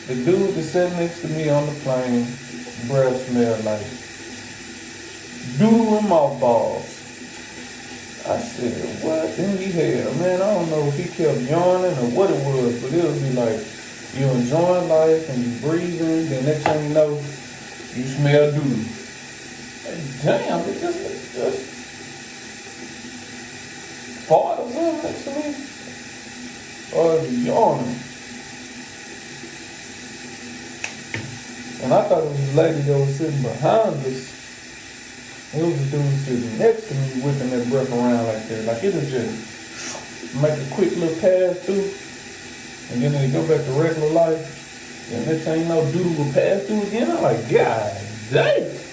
The dude that sat next to me on the plane, breath smelled like doodle and mothballs. I said, what in the hell? Man, I don't know if he kept yawning or what it was, but it would be like, you enjoying life and you breathing, then next thing you know, you smell doodle. Like, damn, it just fart or something next to me. Or is he yawning? And I thought it was a lady that was sitting behind us. It was a dude sitting next to me whipping that breath around like that. Like it'll just make a quick little pass through. And then they go back to regular life. And next thing you know, dude will pass through again. I'm like, God damn.